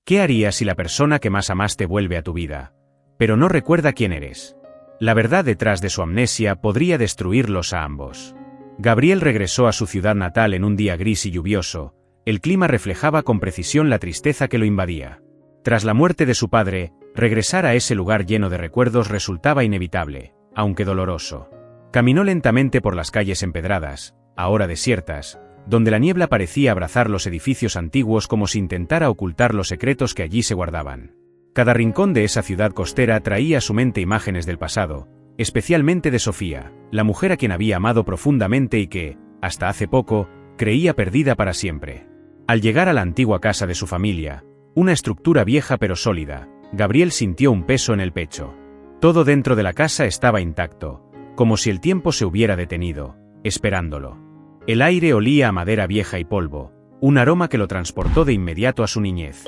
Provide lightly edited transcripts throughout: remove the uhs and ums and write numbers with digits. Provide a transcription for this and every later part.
¿Qué harías si la persona que más amaste vuelve a tu vida, pero no recuerda quién eres? La verdad detrás de su amnesia podría destruirlos a ambos. Gabriel regresó a su ciudad natal en un día gris y lluvioso. El clima reflejaba con precisión la tristeza que lo invadía. Tras la muerte de su padre, regresar a ese lugar lleno de recuerdos resultaba inevitable, aunque doloroso. Caminó lentamente por las calles empedradas, ahora desiertas, donde la niebla parecía abrazar los edificios antiguos como si intentara ocultar los secretos que allí se guardaban. Cada rincón de esa ciudad costera traía a su mente imágenes del pasado, especialmente de Sofía, la mujer a quien había amado profundamente y que, hasta hace poco, creía perdida para siempre. Al llegar a la antigua casa de su familia, una estructura vieja pero sólida, Gabriel sintió un peso en el pecho. Todo dentro de la casa estaba intacto, como si el tiempo se hubiera detenido, esperándolo. El aire olía a madera vieja y polvo, un aroma que lo transportó de inmediato a su niñez.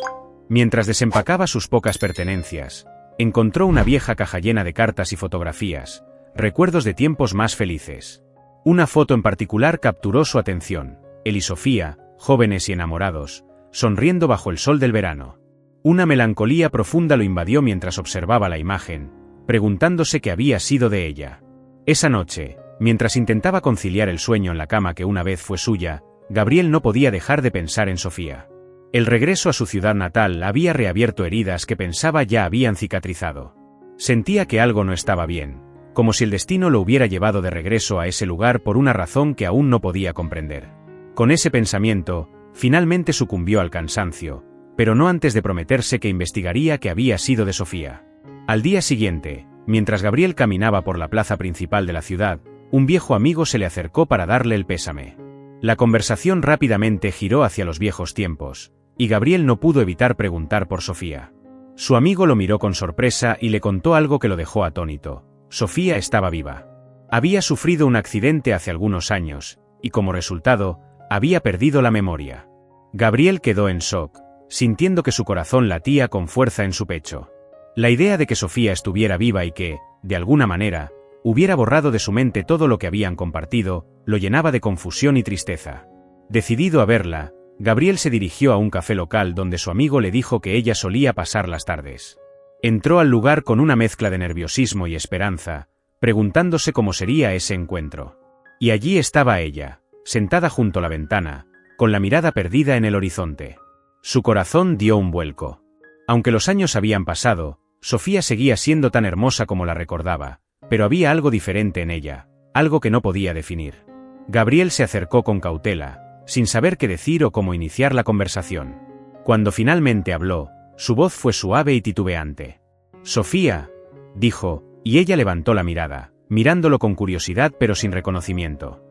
Mientras desempacaba sus pocas pertenencias, encontró una vieja caja llena de cartas y fotografías, recuerdos de tiempos más felices. Una foto en particular capturó su atención: él y Sofía, jóvenes y enamorados, sonriendo bajo el sol del verano. Una melancolía profunda lo invadió mientras observaba la imagen, preguntándose qué había sido de ella. Esa noche, mientras intentaba conciliar el sueño en la cama que una vez fue suya, Gabriel no podía dejar de pensar en Sofía. El regreso a su ciudad natal había reabierto heridas que pensaba ya habían cicatrizado. Sentía que algo no estaba bien, como si el destino lo hubiera llevado de regreso a ese lugar por una razón que aún no podía comprender. Con ese pensamiento, finalmente sucumbió al cansancio, pero no antes de prometerse que investigaría qué había sido de Sofía. Al día siguiente, mientras Gabriel caminaba por la plaza principal de la ciudad, un viejo amigo se le acercó para darle el pésame. La conversación rápidamente giró hacia los viejos tiempos, y Gabriel no pudo evitar preguntar por Sofía. Su amigo lo miró con sorpresa y le contó algo que lo dejó atónito. Sofía estaba viva. Había sufrido un accidente hace algunos años, y como resultado, había perdido la memoria. Gabriel quedó en shock, sintiendo que su corazón latía con fuerza en su pecho. La idea de que Sofía estuviera viva y que, de alguna manera, hubiera borrado de su mente todo lo que habían compartido, lo llenaba de confusión y tristeza. Decidido a verla, Gabriel se dirigió a un café local donde su amigo le dijo que ella solía pasar las tardes. Entró al lugar con una mezcla de nerviosismo y esperanza, preguntándose cómo sería ese encuentro. Y allí estaba ella, sentada junto a la ventana, con la mirada perdida en el horizonte. Su corazón dio un vuelco. Aunque los años habían pasado, Sofía seguía siendo tan hermosa como la recordaba, pero había algo diferente en ella, algo que no podía definir. Gabriel se acercó con cautela, sin saber qué decir o cómo iniciar la conversación. Cuando finalmente habló, su voz fue suave y titubeante. «Sofía», dijo, y ella levantó la mirada, mirándolo con curiosidad pero sin reconocimiento.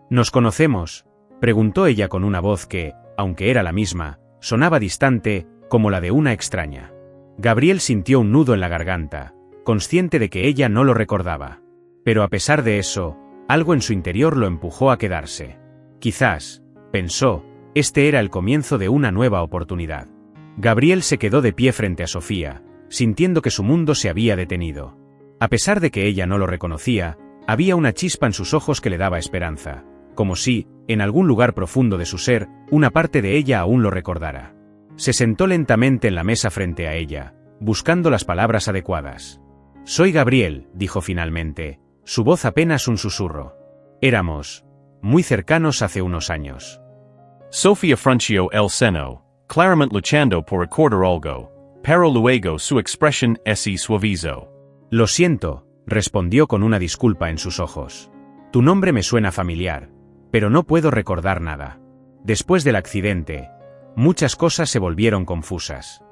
«¿Nos conocemos?», preguntó ella con una voz que, aunque era la misma, sonaba distante, como la de una extraña. Gabriel sintió un nudo en la garganta, consciente de que ella no lo recordaba. Pero a pesar de eso, algo en su interior lo empujó a quedarse. Quizás, pensó, este era el comienzo de una nueva oportunidad. Gabriel se quedó de pie frente a Sofía, sintiendo que su mundo se había detenido. A pesar de que ella no lo reconocía, había una chispa en sus ojos que le daba esperanza, como si, en algún lugar profundo de su ser, una parte de ella aún lo recordara. Se sentó lentamente en la mesa frente a ella, buscando las palabras adecuadas. «Soy Gabriel», dijo finalmente, su voz apenas un susurro. «Éramos muy cercanos hace unos años». Sofía frunció el seno, claramente luchando por recordar algo, pero luego su expresión se suavizó. «Lo siento», respondió con una disculpa en sus ojos. «Tu nombre me suena familiar, pero no puedo recordar nada. Después del accidente, muchas cosas se volvieron confusas».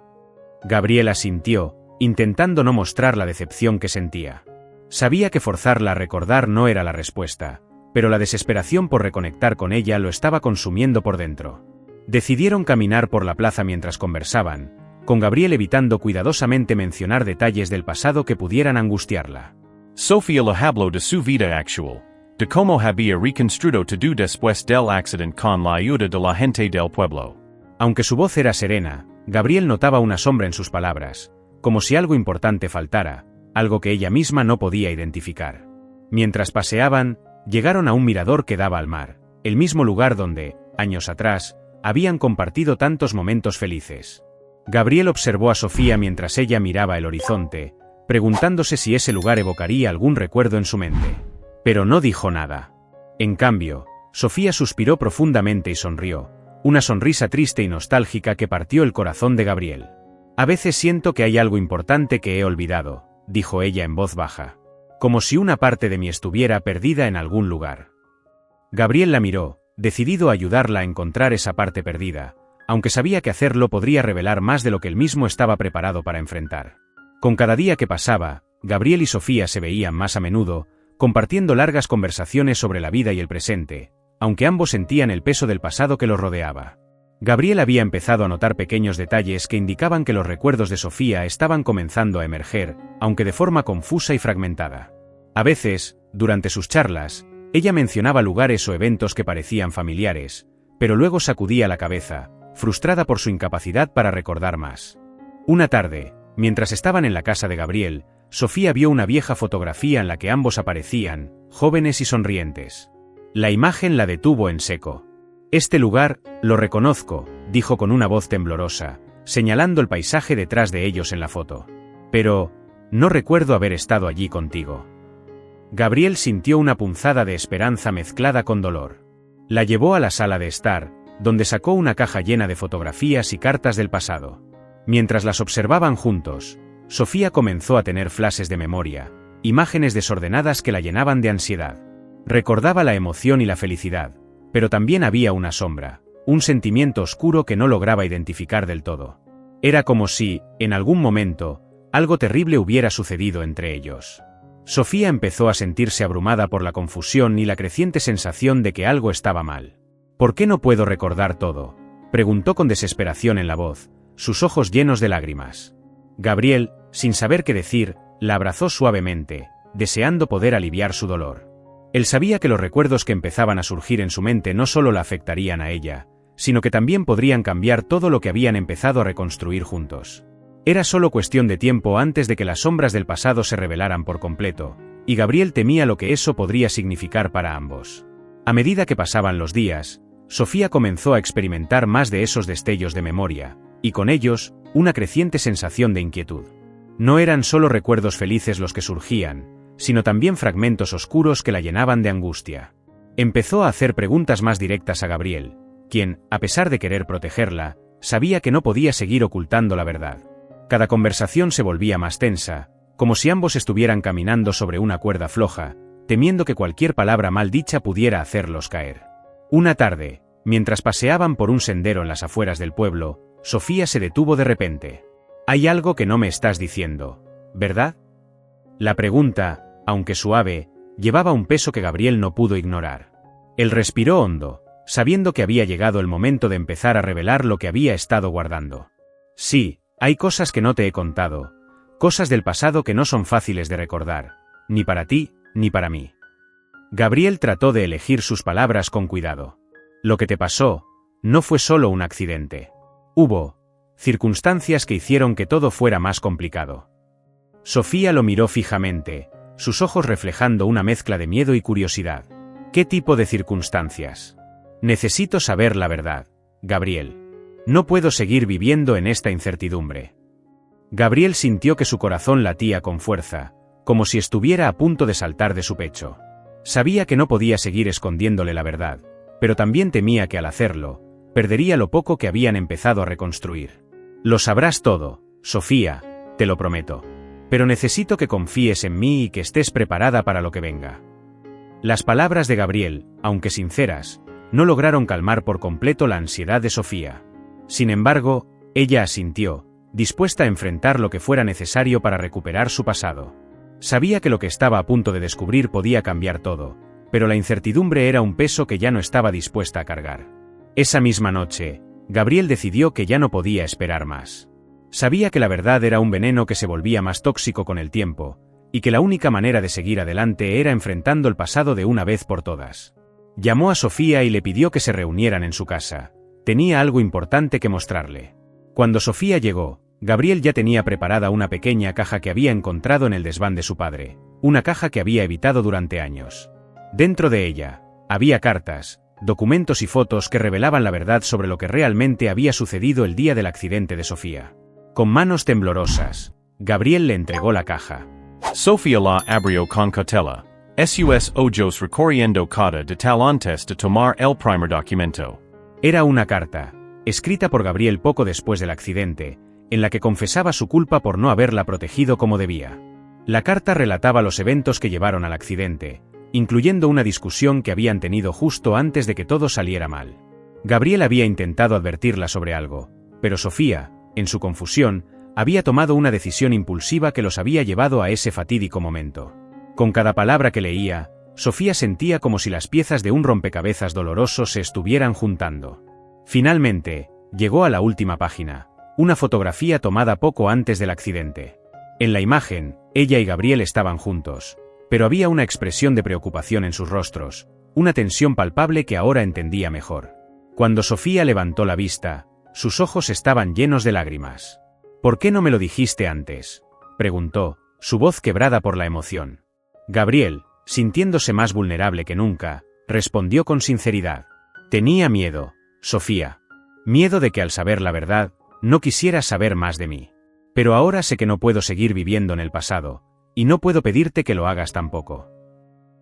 Gabriel asintió, intentando no mostrar la decepción que sentía. Sabía que forzarla a recordar no era la respuesta, pero la desesperación por reconectar con ella lo estaba consumiendo por dentro. Decidieron caminar por la plaza mientras conversaban, con Gabriel evitando cuidadosamente mencionar detalles del pasado que pudieran angustiarla. Sofía le habló de su vida actual, de cómo había reconstruido todo después del accidente con la ayuda de la gente del pueblo. Aunque su voz era serena, Gabriel notaba una sombra en sus palabras, como si algo importante faltara, algo que ella misma no podía identificar. Mientras paseaban, llegaron a un mirador que daba al mar, el mismo lugar donde, años atrás, habían compartido tantos momentos felices. Gabriel observó a Sofía mientras ella miraba el horizonte, preguntándose si ese lugar evocaría algún recuerdo en su mente. Pero no dijo nada. En cambio, Sofía suspiró profundamente y sonrió, una sonrisa triste y nostálgica que partió el corazón de Gabriel. A veces siento que hay algo importante que he olvidado, dijo ella en voz baja, como si una parte de mí estuviera perdida en algún lugar. Gabriel la miró, decidido a ayudarla a encontrar esa parte perdida, aunque sabía que hacerlo podría revelar más de lo que él mismo estaba preparado para enfrentar. Con cada día que pasaba, Gabriel y Sofía se veían más a menudo, compartiendo largas conversaciones sobre la vida y el presente, aunque ambos sentían el peso del pasado que los rodeaba. Gabriel había empezado a notar pequeños detalles que indicaban que los recuerdos de Sofía estaban comenzando a emerger, aunque de forma confusa y fragmentada. A veces, durante sus charlas, ella mencionaba lugares o eventos que parecían familiares, pero luego sacudía la cabeza, frustrada por su incapacidad para recordar más. Una tarde, mientras estaban en la casa de Gabriel, Sofía vio una vieja fotografía en la que ambos aparecían, jóvenes y sonrientes. La imagen la detuvo en seco. «Este lugar, lo reconozco», dijo con una voz temblorosa, señalando el paisaje detrás de ellos en la foto. «Pero, no recuerdo haber estado allí contigo». Gabriel sintió una punzada de esperanza mezclada con dolor. La llevó a la sala de estar, donde sacó una caja llena de fotografías y cartas del pasado. Mientras las observaban juntos, Sofía comenzó a tener flashes de memoria, imágenes desordenadas que la llenaban de ansiedad. Recordaba la emoción y la felicidad, pero también había una sombra, un sentimiento oscuro que no lograba identificar del todo. Era como si, en algún momento, algo terrible hubiera sucedido entre ellos. Sofía empezó a sentirse abrumada por la confusión y la creciente sensación de que algo estaba mal. «¿Por qué no puedo recordar todo?», preguntó con desesperación en la voz, sus ojos llenos de lágrimas. Gabriel, sin saber qué decir, la abrazó suavemente, deseando poder aliviar su dolor. Él sabía que los recuerdos que empezaban a surgir en su mente no solo la afectarían a ella, sino que también podrían cambiar todo lo que habían empezado a reconstruir juntos. Era solo cuestión de tiempo antes de que las sombras del pasado se revelaran por completo, y Gabriel temía lo que eso podría significar para ambos. A medida que pasaban los días, Sofía comenzó a experimentar más de esos destellos de memoria, y con ellos, una creciente sensación de inquietud. No eran solo recuerdos felices los que surgían, sino también fragmentos oscuros que la llenaban de angustia. Empezó a hacer preguntas más directas a Gabriel, quien, a pesar de querer protegerla, sabía que no podía seguir ocultando la verdad. Cada conversación se volvía más tensa, como si ambos estuvieran caminando sobre una cuerda floja, temiendo que cualquier palabra mal dicha pudiera hacerlos caer. Una tarde, mientras paseaban por un sendero en las afueras del pueblo, Sofía se detuvo de repente. «Hay algo que no me estás diciendo, ¿verdad?». La pregunta, aunque suave, llevaba un peso que Gabriel no pudo ignorar. Él respiró hondo, sabiendo que había llegado el momento de empezar a revelar lo que había estado guardando. «Sí, hay cosas que no te he contado, cosas del pasado que no son fáciles de recordar, ni para ti, ni para mí». Gabriel trató de elegir sus palabras con cuidado. «Lo que te pasó, no fue solo un accidente. Hubo circunstancias que hicieron que todo fuera más complicado». Sofía lo miró fijamente, sus ojos reflejando una mezcla de miedo y curiosidad. «¿Qué tipo de circunstancias?». «Necesito saber la verdad, Gabriel. No puedo seguir viviendo en esta incertidumbre». Gabriel sintió que su corazón latía con fuerza, como si estuviera a punto de saltar de su pecho. Sabía que no podía seguir escondiéndole la verdad, pero también temía que al hacerlo, perdería lo poco que habían empezado a reconstruir. «Lo sabrás todo, Sofía, te lo prometo. Pero necesito que confíes en mí y que estés preparada para lo que venga». Las palabras de Gabriel, aunque sinceras, no lograron calmar por completo la ansiedad de Sofía. Sin embargo, ella asintió, dispuesta a enfrentar lo que fuera necesario para recuperar su pasado. Sabía que lo que estaba a punto de descubrir podía cambiar todo, pero la incertidumbre era un peso que ya no estaba dispuesta a cargar. Esa misma noche, Gabriel decidió que ya no podía esperar más. Sabía que la verdad era un veneno que se volvía más tóxico con el tiempo, y que la única manera de seguir adelante era enfrentando el pasado de una vez por todas. Llamó a Sofía y le pidió que se reunieran en su casa. Tenía algo importante que mostrarle. Cuando Sofía llegó, Gabriel ya tenía preparada una pequeña caja que había encontrado en el desván de su padre, una caja que había evitado durante años. Dentro de ella, había cartas, documentos y fotos que revelaban la verdad sobre lo que realmente había sucedido el día del accidente de Sofía. Con manos temblorosas, Gabriel le entregó la caja. Sofia la abrió con cautela. Sus ojos recorriendo cada detalle antes de tomar el primer documento. Era una carta, escrita por Gabriel poco después del accidente, en la que confesaba su culpa por no haberla protegido como debía. La carta relataba los eventos que llevaron al accidente, incluyendo una discusión que habían tenido justo antes de que todo saliera mal. Gabriel había intentado advertirla sobre algo, pero Sofía, en su confusión, había tomado una decisión impulsiva que los había llevado a ese fatídico momento. Con cada palabra que leía, Sofía sentía como si las piezas de un rompecabezas doloroso se estuvieran juntando. Finalmente, llegó a la última página, una fotografía tomada poco antes del accidente. En la imagen, ella y Gabriel estaban juntos, pero había una expresión de preocupación en sus rostros, una tensión palpable que ahora entendía mejor. Cuando Sofía levantó la vista, sus ojos estaban llenos de lágrimas. «¿Por qué no me lo dijiste antes?», preguntó, su voz quebrada por la emoción. Gabriel, sintiéndose más vulnerable que nunca, respondió con sinceridad. «Tenía miedo, Sofía. Miedo de que al saber la verdad, no quisieras saber más de mí. Pero ahora sé que no puedo seguir viviendo en el pasado, y no puedo pedirte que lo hagas tampoco».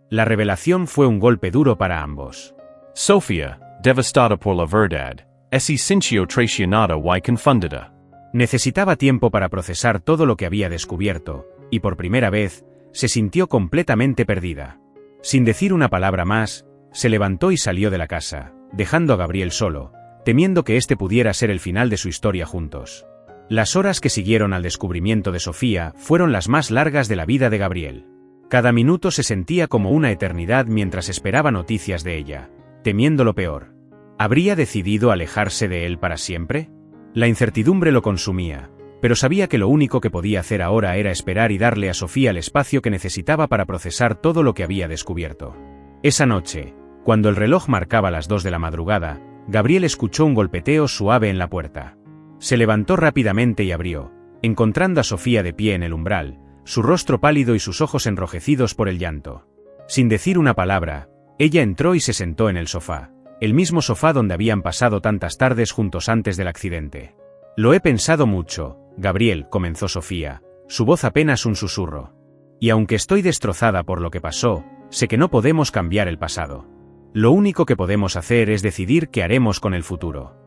La revelación fue un golpe duro para ambos. Sofía, devastada por la verdad, se sintió traicionada y confundida. Necesitaba tiempo para procesar todo lo que había descubierto, y por primera vez, se sintió completamente perdida. Sin decir una palabra más, se levantó y salió de la casa, dejando a Gabriel solo, temiendo que este pudiera ser el final de su historia juntos. Las horas que siguieron al descubrimiento de Sofía fueron las más largas de la vida de Gabriel. Cada minuto se sentía como una eternidad mientras esperaba noticias de ella, temiendo lo peor. ¿Habría decidido alejarse de él para siempre? La incertidumbre lo consumía, pero sabía que lo único que podía hacer ahora era esperar y darle a Sofía el espacio que necesitaba para procesar todo lo que había descubierto. Esa noche, cuando el reloj marcaba las 2 de la madrugada, Gabriel escuchó un golpeteo suave en la puerta. Se levantó rápidamente y abrió, encontrando a Sofía de pie en el umbral, su rostro pálido y sus ojos enrojecidos por el llanto. Sin decir una palabra, ella entró y se sentó en el sofá, el mismo sofá donde habían pasado tantas tardes juntos antes del accidente. «Lo he pensado mucho, Gabriel», comenzó Sofía, su voz apenas un susurro. «Y aunque estoy destrozada por lo que pasó, sé que no podemos cambiar el pasado. Lo único que podemos hacer es decidir qué haremos con el futuro».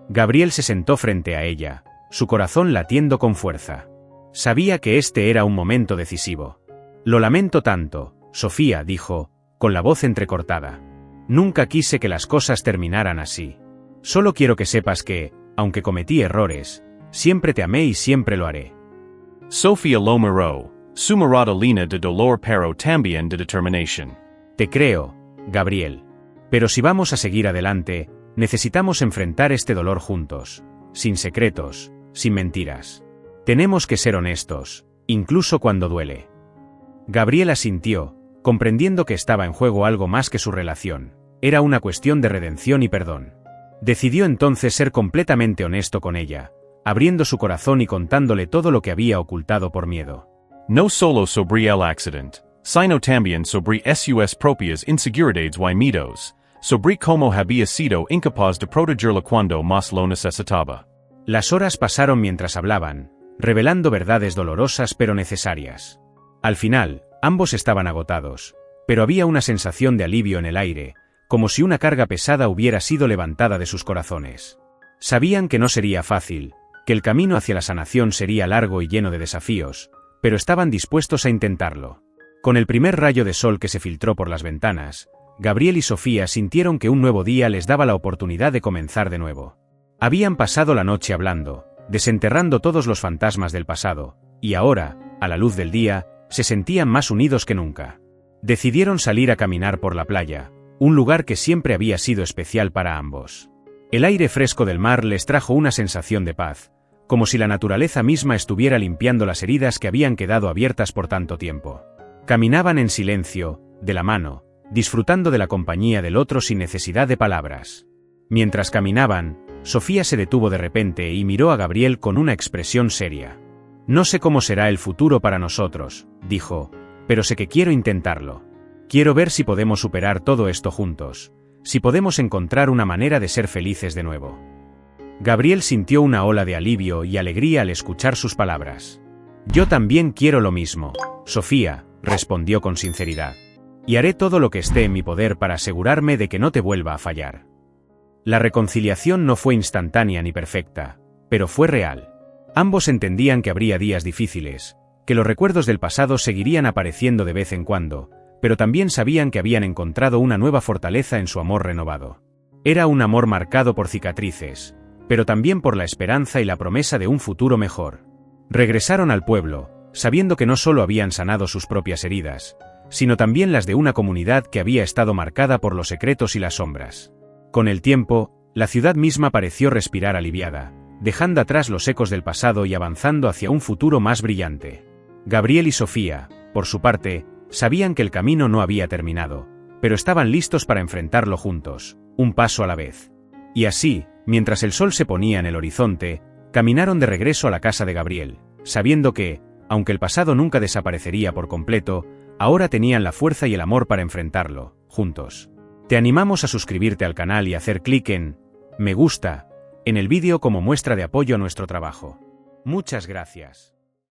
Gabriel se sentó frente a ella, su corazón latiendo con fuerza. Sabía que este era un momento decisivo. «Lo lamento tanto», Sofía dijo, con la voz entrecortada. «Nunca quise que las cosas terminaran así. Solo quiero que sepas que, aunque cometí errores, siempre te amé y siempre lo haré». Sofía lo miró, su mirada llena de dolor pero también de determinación. «Te creo, Gabriel. Pero si vamos a seguir adelante, necesitamos enfrentar este dolor juntos, sin secretos, sin mentiras. Tenemos que ser honestos, incluso cuando duele». Gabriel asintió, comprendiendo que estaba en juego algo más que su relación. Era una cuestión de redención y perdón. Decidió entonces ser completamente honesto con ella, abriendo su corazón y contándole todo lo que había ocultado por miedo. No solo sobre el accidente, sino también sobre sus propias inseguridades y miedos, sobre cómo había sido incapaz de protegerla cuando más lo necesitaba. Las horas pasaron mientras hablaban, revelando verdades dolorosas pero necesarias. Al final, ambos estaban agotados, pero había una sensación de alivio en el aire, como si una carga pesada hubiera sido levantada de sus corazones. Sabían que no sería fácil, que el camino hacia la sanación sería largo y lleno de desafíos, pero estaban dispuestos a intentarlo. Con el primer rayo de sol que se filtró por las ventanas, Gabriel y Sofía sintieron que un nuevo día les daba la oportunidad de comenzar de nuevo. Habían pasado la noche hablando, desenterrando todos los fantasmas del pasado, y ahora, a la luz del día, se sentían más unidos que nunca. Decidieron salir a caminar por la playa, un lugar que siempre había sido especial para ambos. El aire fresco del mar les trajo una sensación de paz, como si la naturaleza misma estuviera limpiando las heridas que habían quedado abiertas por tanto tiempo. Caminaban en silencio, de la mano, disfrutando de la compañía del otro sin necesidad de palabras. Mientras caminaban, Sofía se detuvo de repente y miró a Gabriel con una expresión seria. «No sé cómo será el futuro para nosotros», dijo, «pero sé que quiero intentarlo. Quiero ver si podemos superar todo esto juntos, si podemos encontrar una manera de ser felices de nuevo». Gabriel sintió una ola de alivio y alegría al escuchar sus palabras. Yo también quiero lo mismo, Sofía, respondió con sinceridad. Y haré todo lo que esté en mi poder para asegurarme de que no te vuelva a fallar. La reconciliación no fue instantánea ni perfecta, pero fue real. Ambos entendían que habría días difíciles, que los recuerdos del pasado seguirían apareciendo de vez en cuando, pero también sabían que habían encontrado una nueva fortaleza en su amor renovado. Era un amor marcado por cicatrices, pero también por la esperanza y la promesa de un futuro mejor. Regresaron al pueblo, sabiendo que no solo habían sanado sus propias heridas, sino también las de una comunidad que había estado marcada por los secretos y las sombras. Con el tiempo, la ciudad misma pareció respirar aliviada, dejando atrás los ecos del pasado y avanzando hacia un futuro más brillante. Gabriel y Sofía, por su parte, sabían que el camino no había terminado, pero estaban listos para enfrentarlo juntos, un paso a la vez. Y así, mientras el sol se ponía en el horizonte, caminaron de regreso a la casa de Gabriel, sabiendo que, aunque el pasado nunca desaparecería por completo, ahora tenían la fuerza y el amor para enfrentarlo, juntos. Te animamos a suscribirte al canal y hacer clic en me gusta en el vídeo como muestra de apoyo a nuestro trabajo. Muchas gracias.